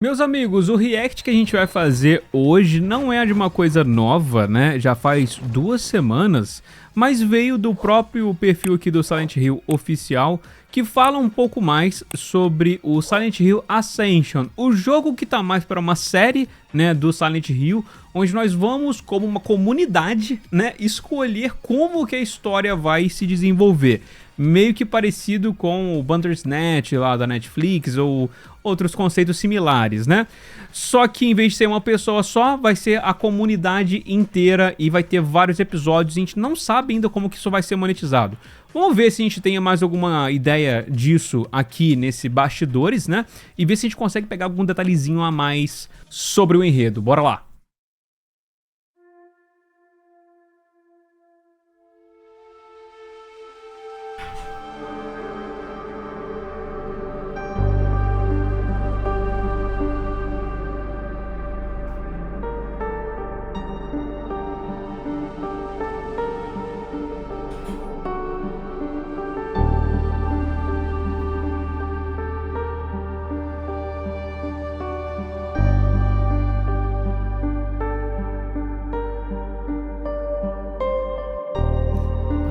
Meus amigos, o react que a gente vai fazer hoje não é de uma coisa nova, né? Já faz 2 semanas, mas veio do próprio perfil aqui do Silent Hill Oficial, que fala um pouco mais sobre o Silent Hill Ascension, o jogo que tá mais para uma série, né, do Silent Hill, onde nós vamos, como uma comunidade, né, escolher como que a história vai se desenvolver. Meio que parecido com o Bandersnatch lá da Netflix ou outros conceitos similares, né? Só que em vez de ser uma pessoa só, vai ser a comunidade inteira e vai ter vários episódios. A gente não sabe ainda como que isso vai ser monetizado. Vamos ver se a gente tem mais alguma ideia disso aqui nesse bastidores, né? E ver se a gente consegue pegar algum detalhezinho a mais sobre o enredo. Bora lá!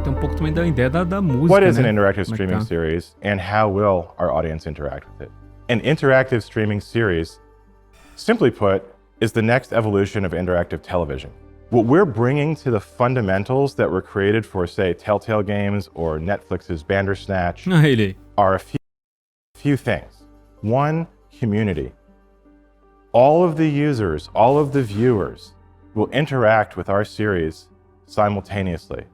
Tem pouco também da ideia da música, What is né? an interactive Como é que streaming tá? series, and how will our audience interact with it? An interactive streaming series, simply put, is the next evolution of interactive television. What we're bringing to the fundamentals that were created for, say, Telltale Games or Netflix's Bandersnatch Ah, ele aí. are a few things. One, community. All of the users, all of the viewers will interact with our series simultaneously.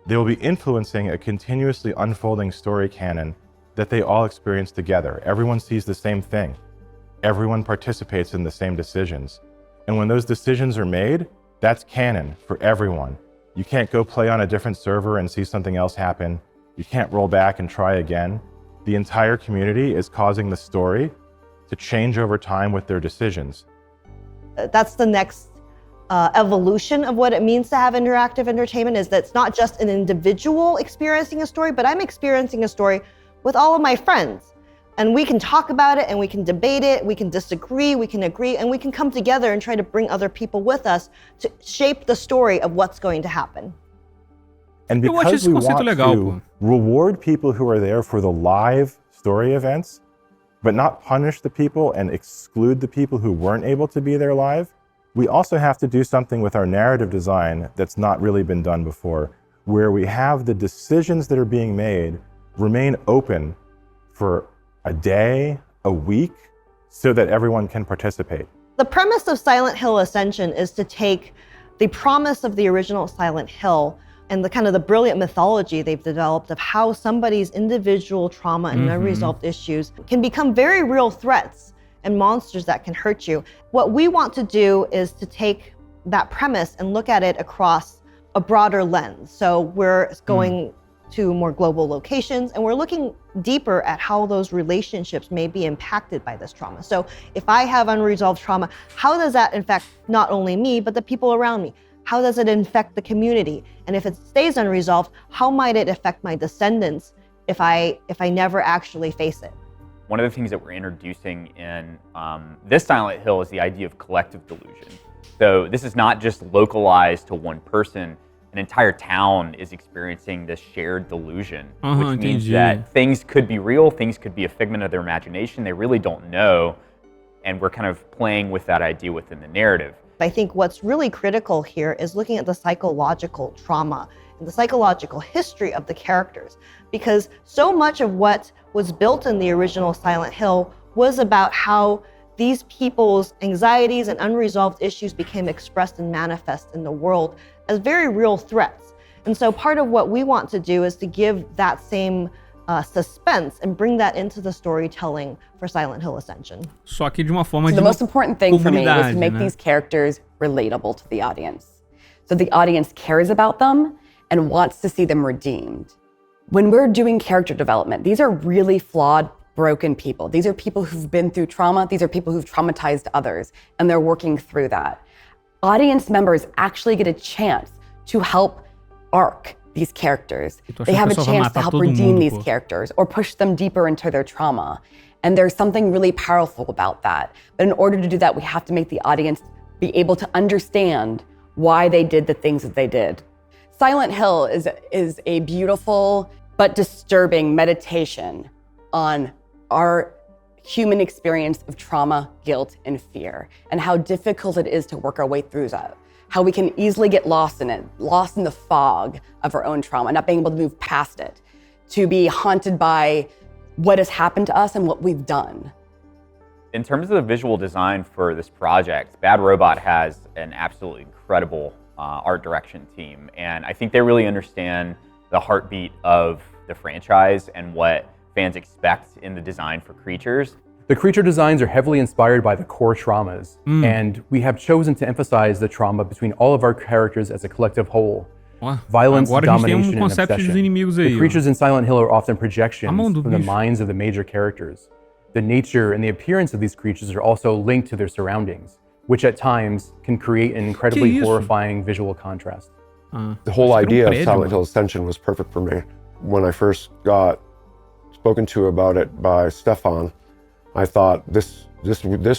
They will be influencing a continuously unfolding story canon that they all experience together. Everyone sees the same thing. Everyone participates in the same decisions. And when those decisions are made, that's canon for everyone. You can't go play on a different server and see something else happen. You can't roll back and try again. The entire community is causing the story to change over time with their decisions. That's the next evolution of what it means to have interactive entertainment, is that it's not just an individual experiencing a story, but I'm experiencing a story with all of my friends. And we can talk about it and we can debate it, we can disagree, we can agree, and we can come together and try to bring other people with us to shape the story of what's going to happen. And Eu acho because esse we conceito want legal, to pô. reward people who are there for the live story events, but not punish the people and exclude the people who weren't able to be there live, we also have to do something with our narrative design that's not really been done before, where we have the decisions that are being made remain open for a day, a week, so that everyone can participate. The premise of Silent Hill Ascension is to take the promise of the original Silent Hill and the kind of the brilliant mythology they've developed of how somebody's individual trauma and unresolved issues can become very real threats and monsters that can hurt you. What we want to do is to take that premise and look at it across a broader lens. So we're going to more global locations, and we're looking deeper at how those relationships may be impacted by this trauma. So if I have unresolved trauma, how does that affect not only me, but the people around me? How does it infect the community? And if it stays unresolved, how might it affect my descendants if I never actually face it? One of the things that we're introducing in this Silent Hill is the idea of collective delusion. So this is not just localized to one person. An entire town is experiencing this shared delusion, which means entendi. that things could be real, things could be a figment of their imagination. They really don't know. And we're kind of playing with that idea within the narrative. I think what's really critical here is looking at the psychological trauma and the psychological history of the characters, because so much of what was built in the original Silent Hill was about how these people's anxieties and unresolved issues became expressed and manifest in the world as very real threats. And so part of what we want to do is to give that same suspense and bring that into the storytelling for Silent Hill Ascension. Só que de uma forma So de the most important thing for me is comunidade, to make né? these characters relatable to the audience. So the audience cares about them and wants to see them redeemed. When we're doing character development, these are really flawed, broken people. These are people who've been through trauma. These are people who've traumatized others, and they're working through that. Audience members actually get a chance to help arc these characters. Eu tô They achando have que a o pessoal vai chance to matar help todo redeem mundo, these pô. characters or push them deeper into their trauma. And there's something really powerful about that. But in order to do that, we have to make the audience be able to understand why they did the things that they did. Silent Hill is a beautiful but disturbing meditation on our human experience of trauma, guilt, and fear, and how difficult it is to work our way through that. How we can easily get lost in it, lost in the fog of our own trauma, not being able to move past it, to be haunted by what has happened to us and what we've done. In terms of the visual design for this project, Bad Robot has an absolutely incredible art direction team. And I think they really understand the heartbeat of the franchise and what fans expect in the design for creatures. The creature designs are heavily inspired by the core traumas, and we have chosen to emphasize the trauma between all of our characters as a collective whole. Ó, Violence, agora a gente tem domination, and conceito dos obsession. inimigos aí. The ó. creatures in Silent Hill are often projections A mão do from the bicho. minds of the major characters. The nature and the appearance of these creatures are also linked to their surroundings, which at times can create an incredibly isso? horrifying visual contrast. The whole Acho que idea era of prédio, Silent mano. Hill Ascension was perfect for me. When I first got spoken to about it by Stefan, I thought this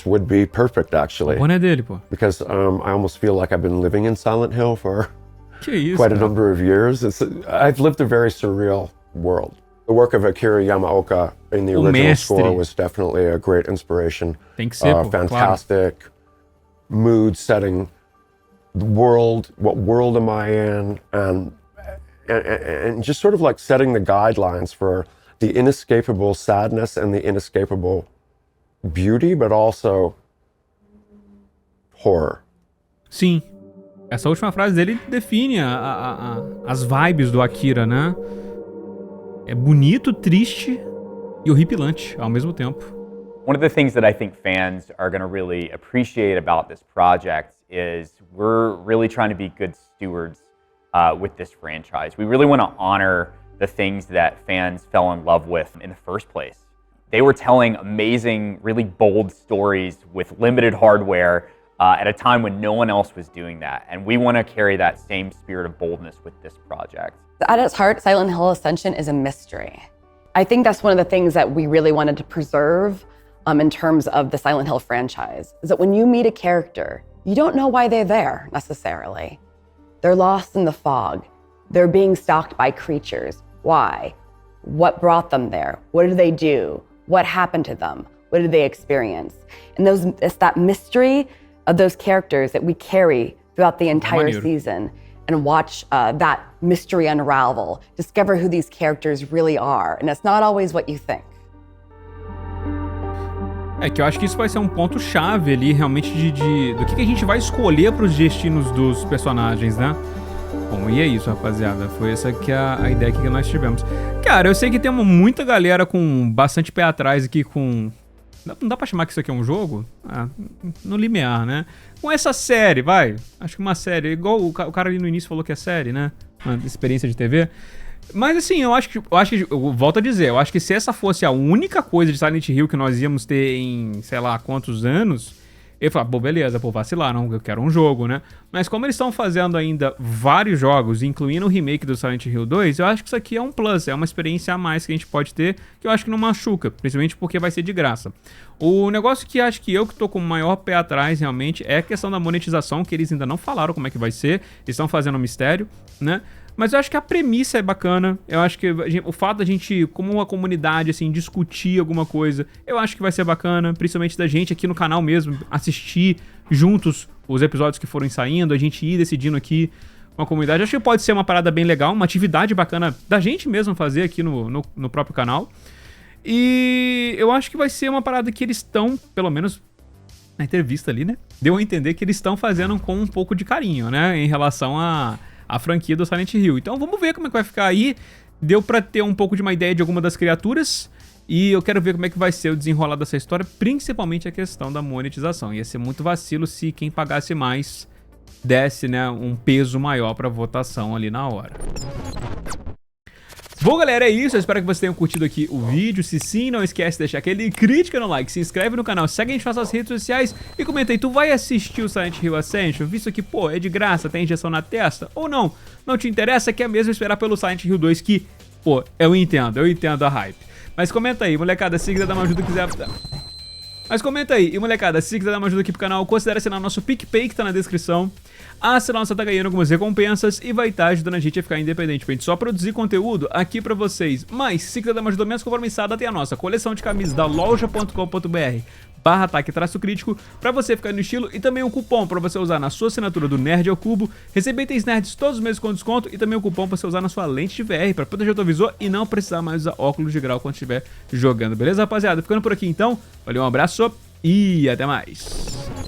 would be perfect O actually, boné dele, pô. because I almost feel like I've been living in Silent Hill for Que isso, quite a cara. number of years. I've lived a very surreal world. The work of Akira Yamaoka in the O original mestre. score was definitely a great inspiration. Tem que ser, pô, claro. Fantastic mood setting. The world, what world am I in, and just sort of like setting the guidelines for the inescapable sadness and the inescapable beauty, but also horror. Sim. Essa última frase dele define as vibes do Akira, né? É bonito, triste e horripilante ao mesmo tempo. One of the things that I think fans are going to really appreciate about this project is we're really trying to be good stewards with this franchise. We really want to honor the things that fans fell in love with in the first place. They were telling amazing, really bold stories with limited hardware at a time when no one else was doing that. And we want to carry that same spirit of boldness with this project. At its heart, Silent Hill Ascension is a mystery. I think that's one of the things that we really wanted to preserve in terms of the Silent Hill franchise, is that when you meet a character, you don't know why they're there necessarily. They're lost in the fog. They're being stalked by creatures. Why? What brought them there? What did they do? What happened to them? What did they experience? And it's that mystery of those characters that we carry throughout the entire Maneiro. season and watch that mystery unravel, discover who these characters really are. And it's not always what you think. É que eu acho que isso vai ser um ponto chave ali, realmente, do que a gente vai escolher pros destinos dos personagens, né? Bom, e é isso, rapaziada. Foi essa que a ideia que nós tivemos. Cara, eu sei que tem muita galera com bastante pé atrás aqui com... Não dá pra chamar que isso aqui é um jogo? Ah, no limiar, né? Com essa série, vai. Acho que uma série. Igual o cara ali no início falou que é série, né? Uma experiência de TV. Mas assim, eu acho que, eu volto a dizer, eu acho que se essa fosse a única coisa de Silent Hill que nós íamos ter em, sei lá, quantos anos, eu ia falar, pô, beleza, pô, vacilaram, eu quero um jogo, né? Mas como eles estão fazendo ainda vários jogos, incluindo o remake do Silent Hill 2, eu acho que isso aqui é um plus, é uma experiência a mais que a gente pode ter, que eu acho que não machuca, principalmente porque vai ser de graça. O negócio que acho que eu que tô com o maior pé atrás, realmente, é a questão da monetização, que eles ainda não falaram como é que vai ser, eles estão fazendo um mistério, né? Mas eu acho que a premissa é bacana, eu acho que o fato da gente, como uma comunidade, assim, discutir alguma coisa, eu acho que vai ser bacana, principalmente da gente aqui no canal mesmo, assistir juntos os episódios que forem saindo, a gente ir decidindo aqui com a comunidade. Acho que pode ser uma parada bem legal, uma atividade bacana da gente mesmo fazer aqui no próprio canal. E eu acho que vai ser uma parada que eles estão, pelo menos na entrevista ali, né? Deu a entender que eles estão fazendo com um pouco de carinho, né? Em relação a franquia do Silent Hill. Então vamos ver como é que vai ficar aí. Deu pra ter um pouco de uma ideia de alguma das criaturas. E eu quero ver como é que vai ser o desenrolar dessa história, principalmente a questão da monetização. Ia ser muito vacilo se quem pagasse mais desse, né, um peso maior pra votação ali na hora. Bom, galera, é isso. Eu espero que vocês tenham curtido aqui o vídeo. Se sim, não esquece de deixar aquele crítica no like, se inscreve no canal, segue a gente nas nossas redes sociais e comenta aí, tu vai assistir o Silent Hill Ascension? Visto que, pô, é de graça, tem injeção na testa? Ou não? Não te interessa? Quer mesmo esperar pelo Silent Hill 2 que, pô, eu entendo a hype. Mas comenta aí, molecada, se quiser dar uma ajuda, quiser... Mas comenta aí, e molecada, se quiser dar uma ajuda aqui pro canal, considere assinar nosso PicPay que tá na descrição. Assinar você tá ganhando algumas recompensas e vai estar ajudando a gente a ficar independente, pra gente só produzir conteúdo aqui pra vocês. Mas, se quiser dar uma ajuda menos compromissada, tem a nossa coleção de camisas da loja.com.br/ataque-crítico pra você ficar no estilo e também um cupom pra você usar na sua assinatura do Nerd ao Cubo, receber itens nerds todos os meses com desconto e também um cupom pra você usar na sua lente de VR pra proteger o teu visor e não precisar mais usar óculos de grau quando estiver jogando, beleza, rapaziada? Ficando por aqui então, valeu, um abraço e até mais!